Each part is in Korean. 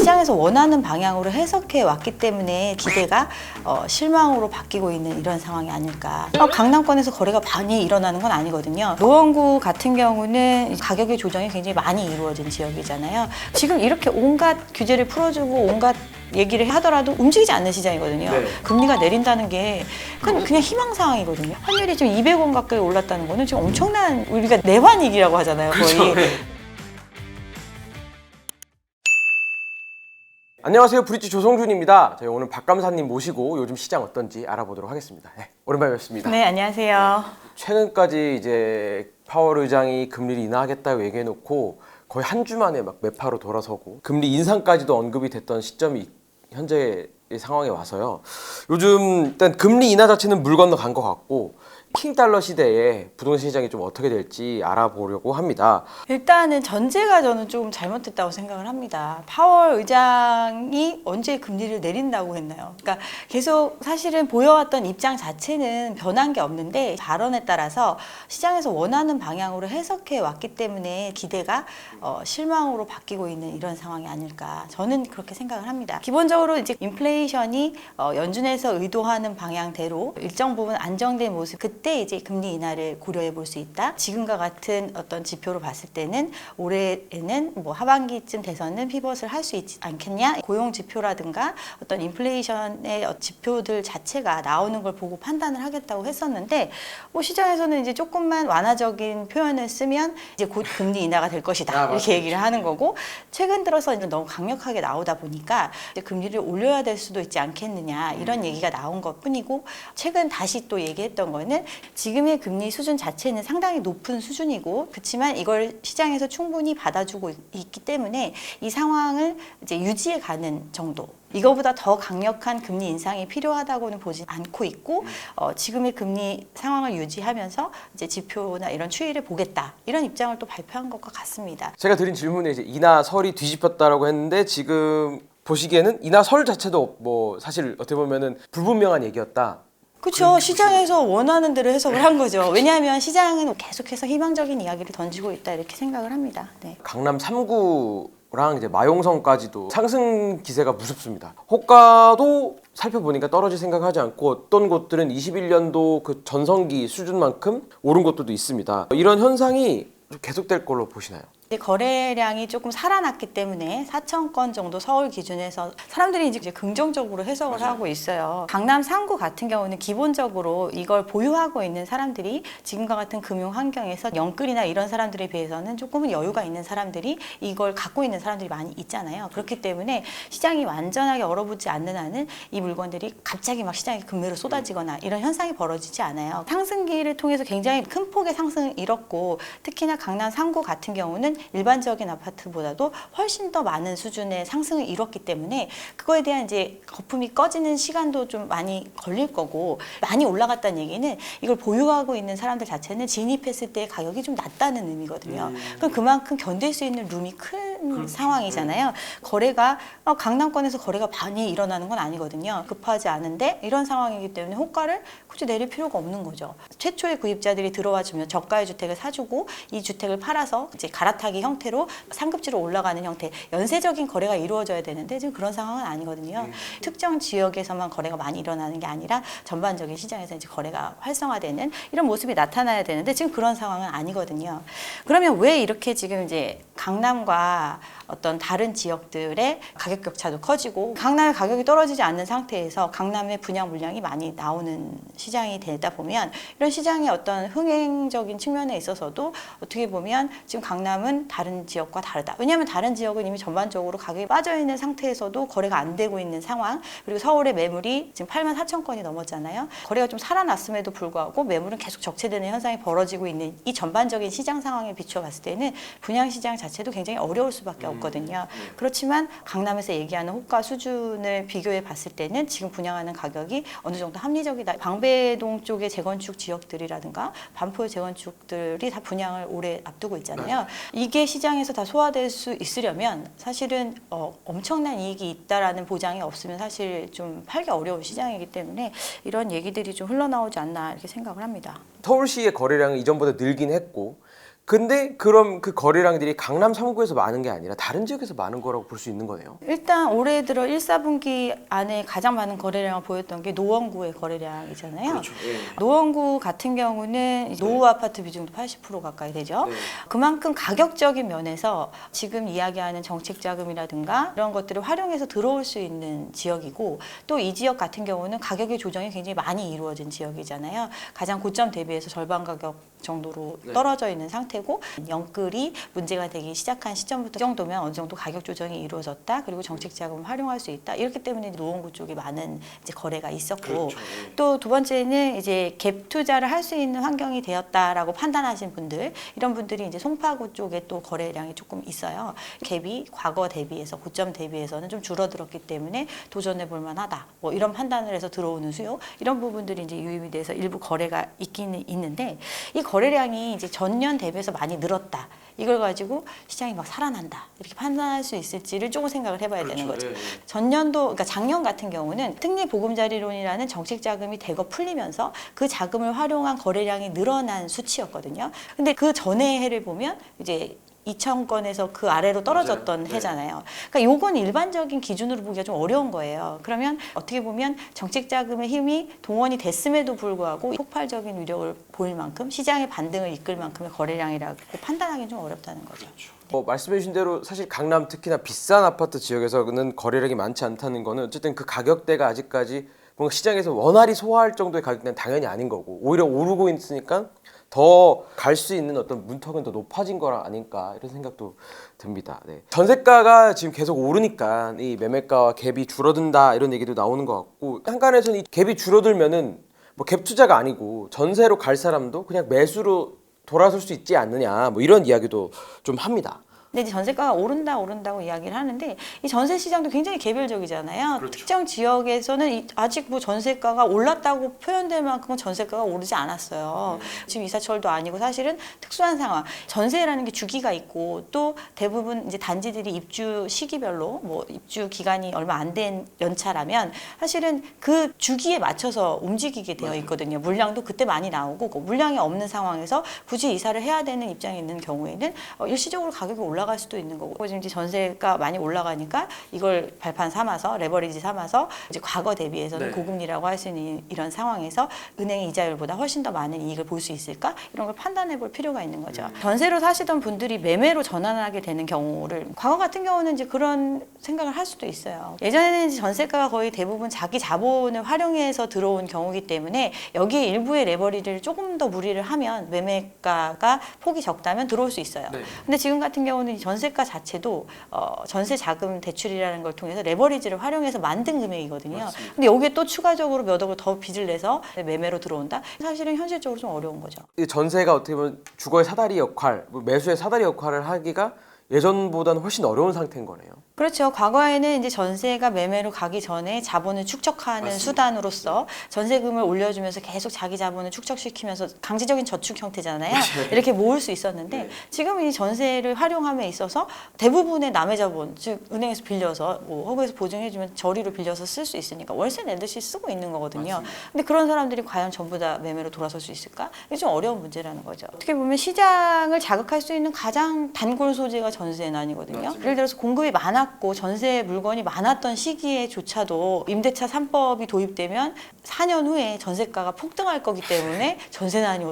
시장에서 원하는 방향으로 해석해 왔기 때문에 기대가 실망으로 바뀌고 있는 이런 상황이 아닐까. 강남권에서 거래가 많이 일어나는 건 아니거든요. 노원구 같은 경우는 가격의 조정이 굉장히 많이 이루어진 지역이잖아요. 지금 이렇게 온갖 규제를 풀어주고 온갖 얘기를 하더라도 움직이지 않는 시장이거든요. 네. 금리가 내린다는 게 그냥 희망 상황이거든요. 환율이 지금 200원 가까이 올랐다는 거는 지금 엄청난 우리가 내환위기라고 하잖아요. 거의. 그렇죠. 네. 안녕하세요, 브릿지 조성준입니다. 저희 오늘 박감사님 모시고 요즘 시장 어떤지 알아보도록 하겠습니다. 네, 오랜만에 뵙습니다. 네, 안녕하세요. 최근까지 이제 파월 의장이 금리를 인하하겠다고 얘기해놓고 거의 한 주 만에 막 매파로 돌아서고 금리 인상까지도 언급이 됐던 시점이 현재의 상황에 와서요. 요즘 일단 금리 인하 자체는 물 건너 간 것 같고 킹달러 시대에 부동산 시장이 좀 어떻게 될지 알아보려고 합니다. 일단은 전제가 저는 조금 잘못됐다고 생각을 합니다. 파월 의장이 언제 금리를 내린다고 했나요? 그러니까 계속 사실은 보여왔던 입장 자체는 변한 게 없는데 발언에 따라서 시장에서 원하는 방향으로 해석해 왔기 때문에 기대가 실망으로 바뀌고 있는 이런 상황이 아닐까. 저는 그렇게 생각을 합니다. 기본적으로 이제 인플레이션이 연준에서 의도하는 방향대로 일정 부분 안정된 모습, 그때 이제 금리 인하를 고려해 볼 수 있다. 지금과 같은 어떤 지표로 봤을 때는 올해에는 뭐 하반기쯤 돼서는 피벗을 할 수 있지 않겠냐. 고용 지표라든가 어떤 인플레이션의 지표들 자체가 나오는 걸 보고 판단을 하겠다고 했었는데 시장에서는 이제 조금만 완화적인 표현을 쓰면 이제 곧 금리 인하가 될 것이다. 이렇게 얘기를 하는 거고, 최근 들어서 이제 너무 강력하게 나오다 보니까 이제 금리를 올려야 될 수도 있지 않겠느냐 이런 얘기가 나온 것 뿐이고, 최근 다시 또 얘기했던 거는 지금의 금리 수준 자체는 상당히 높은 수준이고, 그렇지만 이걸 시장에서 충분히 받아주고 있기 때문에 이 상황을 이제 유지해 가는 정도. 이거보다 더 강력한 금리 인상이 필요하다고는 보지 않고 있고, 지금의 금리 상황을 유지하면서 이제 지표나 이런 추이를 보겠다, 이런 입장을 또 발표한 것과 같습니다. 제가 드린 질문에 이제 인하설이 뒤집혔다라고 했는데 지금 보시기에는 인하설 자체도 뭐 사실 어떻게 보면은 불분명한 얘기였다. 그렇죠. 시장에서 원하는 대로 해석을 한 거죠. 왜냐하면 시장은 계속해서 희망적인 이야기를 던지고 있다, 이렇게 생각을 합니다. 네. 강남 3구랑 이제 마용성까지도 상승 기세가 무섭습니다. 호가도 살펴보니까 떨어질 생각하지 않고 어떤 곳들은 21년도 그 전성기 수준만큼 오른 곳들도 있습니다. 이런 현상이 계속될 걸로 보시나요? 거래량이 조금 살아났기 때문에 4천 건 정도 서울 기준에서 사람들이 이제 긍정적으로 해석을 하고 있어요. 강남 3구 같은 경우는 기본적으로 이걸 보유하고 있는 사람들이 지금과 같은 금융 환경에서 영끌이나 이런 사람들에 비해서는 조금은 여유가 있는 사람들이 이걸 갖고 있는 사람들이 많이 있잖아요. 그렇기 때문에 시장이 완전하게 얼어붙지 않는 한은 이 물건들이 갑자기 막 시장에 금매로 쏟아지거나 이런 현상이 벌어지지 않아요. 상승기를 통해서 굉장히 큰 폭의 상승을 이뤘고, 특히나 강남 3구 같은 경우는 일반적인 아파트보다도 훨씬 더 많은 수준의 상승을 이뤘기 때문에 그거에 대한 이제 거품이 꺼지는 시간도 좀 많이 걸릴 거고, 많이 올라갔다는 얘기는 이걸 보유하고 있는 사람들 자체는 진입했을 때 가격이 좀 낮다는 의미거든요. 그럼 그만큼 견딜 수 있는 룸이 큰 상황이잖아요. 거래가 강남권에서 거래가 많이 일어나는 건 아니거든요. 급하지 않은데 이런 상황이기 때문에 호가를 굳이 내릴 필요가 없는 거죠. 최초의 구입자들이 들어와 주면 저가의 주택을 사주고 이 주택을 팔아서 이제 갈아타기 형태로 상급지로 올라가는 형태, 연쇄적인 거래가 이루어져야 되는데 지금 그런 상황은 아니거든요. 특정 지역에서만 거래가 많이 일어나는 게 아니라 전반적인 시장에서 이제 거래가 활성화되는 이런 모습이 나타나야 되는데 지금 그런 상황은 아니거든요. 그러면 왜 이렇게 지금 이제 강남과 어떤 다른 지역들의 가격 격차도 커지고 강남의 가격이 떨어지지 않는 상태에서 강남의 분양 물량이 많이 나오는 시장이 되다 보면 이런 시장의 어떤 흥행적인 측면에 있어서도 어떻게 보면 지금 강남은 다른 지역과 다르다. 왜냐하면 다른 지역은 이미 전반적으로 가격이 빠져있는 상태에서도 거래가 안 되고 있는 상황, 그리고 서울의 매물이 지금 8만 4천 건이 넘었잖아요. 거래가 좀 살아났음에도 불구하고 매물은 계속 적체되는 현상이 벌어지고 있는 이 전반적인 시장 상황에 비추어 봤을 때는 분양시장 자체도 굉장히 어려울 수밖에 없거든요. 그렇지만 강남에서 얘기하는 호가 수준을 비교해 봤을 때는 지금 분양하는 가격이 어느 정도 합리적이다. 방배동 쪽의 재건축 지역들이라든가 반포의 재건축들이 다 분양을 올해 앞두고 있잖아요. 이게 시장에서 다 소화될 수 있으려면 사실은 엄청난 이익이 있다라는 보장이 없으면 사실 좀 팔기 어려운 시장이기 때문에 이런 얘기들이 좀 흘러나오지 않나 이렇게 생각을 합니다. 서울시의 거래량은 이전보다 늘긴 했고 근데 그럼 그 거래량들이 강남 3구에서 많은 게 아니라 다른 지역에서 많은 거라고 볼 수 있는 거네요. 일단 올해 들어 1, 4분기 안에 가장 많은 거래량을 보였던 게 노원구의 거래량이잖아요. 노원구 같은 경우는 노후 아파트 비중도 80% 가까이 되죠. 그만큼 가격적인 면에서 지금 이야기하는 정책 자금이라든가 이런 것들을 활용해서 들어올 수 있는 지역이고, 또 이 지역 같은 경우는 가격의 조정이 굉장히 많이 이루어진 지역이잖아요. 가장 고점 대비해서 절반 가격 정도로 떨어져 있는 상태고, 영끌이 문제가 되기 시작한 시점부터 이 정도면 어느 정도 가격 조정이 이루어졌다. 그리고 정책 자금을 활용할 수 있다. 이렇기 때문에 노원구 쪽에 많은 이제 거래가 있었고, 또 두 번째는 이제 갭 투자를 할 수 있는 환경이 되었다라고 판단하신 분들, 이런 분들이 이제 송파구 쪽에 또 거래량이 조금 있어요. 갭이 과거 대비해서 고점 대비해서는 좀 줄어들었기 때문에 도전해 볼 만하다. 뭐 이런 판단을 해서 들어오는 수요, 이런 부분들이 이제 유입이 돼서 일부 거래가 있기는 있는데, 이 거래량이 이제 전년 대비해서 많이 늘었다. 이걸 가지고 시장이 막 살아난다. 이렇게 판단할 수 있을지를 조금 생각을 해봐야 되는 거죠. 전년도, 그러니까 작년 같은 경우는 특례보금자리론이라는 정책 자금이 대거 풀리면서 그 자금을 활용한 거래량이 늘어난 수치였거든요. 근데 그 전의 해를 보면 이제 2,000건에서 그 아래로 떨어졌던 해잖아요. 그러니까 요건 일반적인 기준으로 보기가 좀 어려운 거예요. 그러면 어떻게 보면 정책 자금의 힘이 동원이 됐음에도 불구하고 폭발적인 위력을 보일 만큼, 시장의 반등을 이끌 만큼의 거래량이라고 판단하기는 좀 어렵다는 거죠. 말씀해 주신 대로 사실 강남 특히나 비싼 아파트 지역에서는 거래량이 많지 않다는 거는 어쨌든 그 가격대가 아직까지 뭔가 시장에서 원활히 소화할 정도의 가격대는 당연히 아닌 거고, 오히려 오르고 있으니까 더 갈 수 있는 어떤 문턱은 더 높아진 거라 아닐까, 이런 생각도 듭니다. 네. 전세가가 지금 계속 오르니까 이 매매가와 갭이 줄어든다, 이런 얘기도 나오는 것 같고, 한간에서는 이 갭이 줄어들면은 뭐 갭 투자가 아니고 전세로 갈 사람도 그냥 매수로 돌아설 수 있지 않느냐, 뭐 이런 이야기도 좀 합니다. 근데 이제 전세가가 오른다고 이야기를 하는데, 이 전세 시장도 굉장히 개별적이잖아요. 특정 지역에서는 아직 뭐 전세가가 올랐다고 표현될 만큼은 전세가가 오르지 않았어요. 지금 이사철도 아니고 사실은 특수한 상황. 전세라는 게 주기가 있고, 또 대부분 이제 단지들이 입주 시기별로 뭐 입주 기간이 얼마 안 된 연차라면 사실은 그 주기에 맞춰서 움직이게 되어 있거든요. 물량도 그때 많이 나오고, 그 물량이 없는 상황에서 굳이 이사를 해야 되는 입장에 있는 경우에는 일시적으로 가격이 올라갈 수도 있는 거고, 지금 이제 전세가 많이 올라가니까 이걸 발판 삼아서, 레버리지 삼아서 이제 과거 대비해서는 고금리라고 할 수 있는 이런 상황에서 은행의 이자율보다 훨씬 더 많은 이익을 볼 수 있을까, 이런 걸 판단해 볼 필요가 있는 거죠. 전세로 사시던 분들이 매매로 전환하게 되는 경우를, 과거 같은 경우는 이제 그런 생각을 할 수도 있어요. 예전에는 이제 전세가가 거의 대부분 자기 자본을 활용해서 들어온 경우이기 때문에 여기에 일부의 레버리지를 조금 더 무리를 하면 매매가가 폭이 적다면 들어올 수 있어요. 근데 지금 같은 경우는 이 전세가 자체도 전세 자금 대출이라는 걸 통해서 레버리지를 활용해서 만든 금액이거든요. 근데 여기에 또 추가적으로 몇 억을 더 빚을 내서 매매로 들어온다? 사실은 현실적으로 좀 어려운 거죠. 이 전세가 어떻게 보면 주거의 사다리 역할, 매수의 사다리 역할을 하기가 예전보다는 훨씬 어려운 상태인 거네요. 그렇죠. 과거에는 이제 전세가 매매로 가기 전에 자본을 축적하는 수단으로서 전세금을 올려주면서 계속 자기 자본을 축적시키면서 강제적인 저축 형태잖아요. 이렇게 모을 수 있었는데, 지금은 이 전세를 활용함에 있어서 대부분의 남의 자본, 즉 은행에서 빌려서 뭐 허브에서 보증해주면 저리로 빌려서 쓸 수 있으니까 월세 내듯이 쓰고 있는 거거든요. 근데 그런 사람들이 과연 전부 다 매매로 돌아설 수 있을까? 이게 좀 어려운 문제라는 거죠. 어떻게 보면 시장을 자극할 수 있는 가장 단골 소재가 전세난이거든요. 예를 들어서 공급이 많았고 전세 물건이 많았던 시기에조차도 임대차 3법이 도입되면 4년 후에 전세가가 폭등할 거기 때문에 전세난이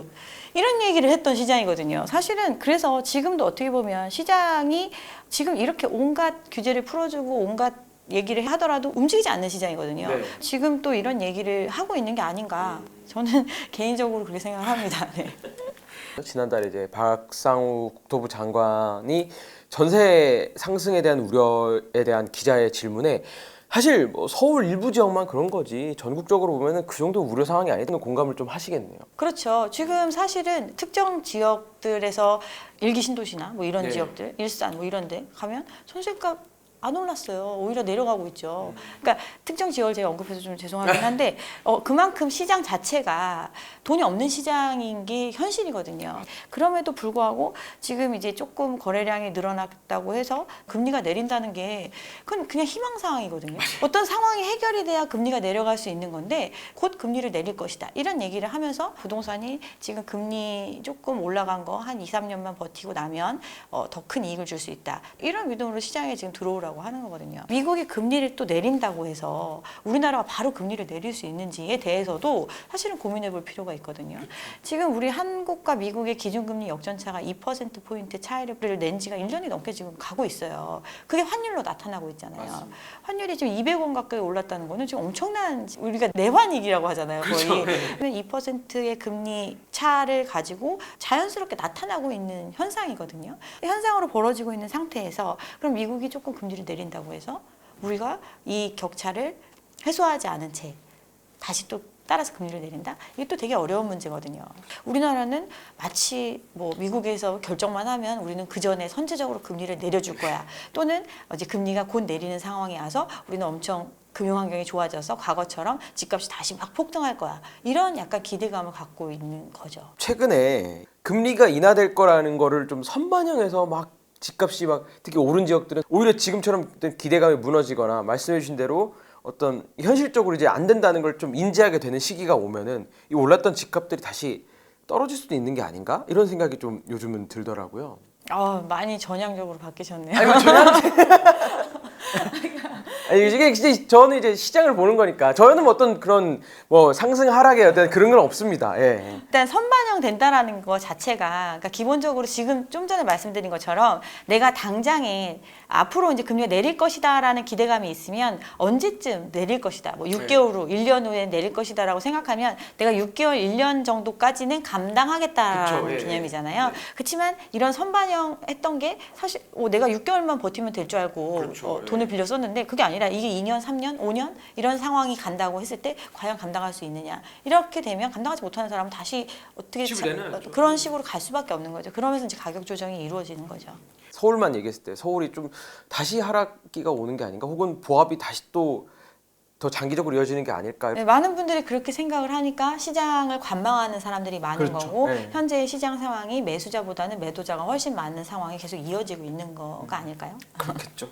이런 얘기를 했던 시장이거든요. 사실은 그래서 지금도 어떻게 보면 시장이 지금 이렇게 온갖 규제를 풀어주고 온갖 얘기를 하더라도 움직이지 않는 시장이거든요. 지금 또 이런 얘기를 하고 있는 게 아닌가, 저는 개인적으로 그렇게 생각을 합니다. 지난달에 이제 박상우 국토부 장관이 전세 상승에 대한 우려에 대한 기자의 질문에, 사실 뭐 서울 일부 지역만 그런 거지 전국적으로 보면은 그 정도 우려 상황이 아니다는 공감을 좀 하시겠네요. 그렇죠. 지금 사실은 특정 지역들에서 일기 신도시나 뭐 이런 지역들, 일산 뭐 이런 데 가면 전세가 안 올랐어요. 오히려 내려가고 있죠. 그러니까 특정 지역을 제가 언급해서 좀 죄송하긴 한데 그만큼 시장 자체가 돈이 없는 시장인 게 현실이거든요. 그럼에도 불구하고 지금 이제 조금 거래량이 늘어났다고 해서 금리가 내린다는 게 그건 그냥 희망 사항이거든요. 어떤 상황이 해결이 돼야 금리가 내려갈 수 있는 건데 곧 금리를 내릴 것이다. 이런 얘기를 하면서 부동산이 지금 금리 조금 올라간 거 한 2, 3년만 버티고 나면 더 큰 이익을 줄 수 있다. 이런 믿음으로 시장에 지금 들어오라고 하는 거거든요. 미국이 금리를 또 내린다고 해서 우리나라가 바로 금리를 내릴 수 있는지에 대해서도 사실은 고민해 볼 필요가 있거든요. 지금 우리 한국과 미국의 기준금리 역전차가 2%포인트 차이를 낸 지가 1년이 넘게 지금 가고 있어요. 그게 환율로 나타나고 있잖아요. 맞습니다. 환율이 지금 200원 가까이 올랐다는 거는 지금 엄청난 우리가 내환위기라고 하잖아요. 거의. 그렇죠. 2%의 금리 차를 가지고 자연스럽게 나타나고 있는 현상이거든요. 이 현상으로 벌어지고 있는 상태에서 그럼 미국이 조금 금리를 내린다고 해서 우리가 이 격차를 해소하지 않은 채 다시 또 따라서 금리를 내린다? 이게 또 되게 어려운 문제거든요. 우리나라는 마치 뭐 미국에서 결정만 하면 우리는 그 전에 선제적으로 금리를 내려줄 거야. 또는 이제 금리가 곧 내리는 상황이 와서 우리는 엄청 금융 환경이 좋아져서 과거처럼 집값이 다시 막 폭등할 거야. 이런 약간 기대감을 갖고 있는 거죠. 최근에 금리가 인하될 거라는 거를 좀 선반영해서 막 집값이 막 특히 오른 지역들은 오히려 지금처럼 기대감이 무너지거나 말씀해 주신 대로 어떤 현실적으로 이제 안 된다는 걸 좀 인지하게 되는 시기가 오면은 이 올랐던 집값들이 다시 떨어질 수도 있는 게 아닌가? 이런 생각이 좀 요즘은 들더라고요. 많이 전향적으로 바뀌셨네요. 아니, 아니, 이게 진짜 저는 이제 시장을 보는 거니까 저는 어떤 그런 뭐 상승 하락의 어떤 그런 건 없습니다. 예. 일단 선반영 된다라는 거 자체가 그러니까 기본적으로 지금 좀 전에 말씀드린 것처럼 내가 당장에 앞으로 이제 금리가 내릴 것이다라는 기대감이 있으면 언제쯤 내릴 것이다. 뭐 6개월 후, 1년 후에 내릴 것이다라고 생각하면 내가 6개월, 1년 정도까지는 감당하겠다라는 그쵸, 예. 개념이잖아요. 그렇지만 이런 선반영했던 게 사실 내가 6개월만 버티면 될 줄 알고 그렇죠, 돈을 빌려 썼는데 그게 아니라 이게 2년, 3년, 5년 이런 상황이 간다고 했을 때 과연 감당할 수 있느냐. 이렇게 되면 감당하지 못하는 사람은 다시 어떻게 그런 식으로 갈 수밖에 없는 거죠. 그러면서 이제 가격 조정이 이루어지는 거죠. 서울만 얘기했을 때 서울이 좀 다시 하락기가 오는 게 아닌가? 혹은 보합이 다시 또 더 장기적으로 이어지는 게 아닐까? 네, 많은 분들이 그렇게 생각을 하니까 시장을 관망하는 사람들이 많은 그렇죠. 거고 네. 현재의 시장 상황이 매수자보다는 매도자가 훨씬 많은 상황이 계속 이어지고 있는 거가 아닐까요? 그렇겠죠.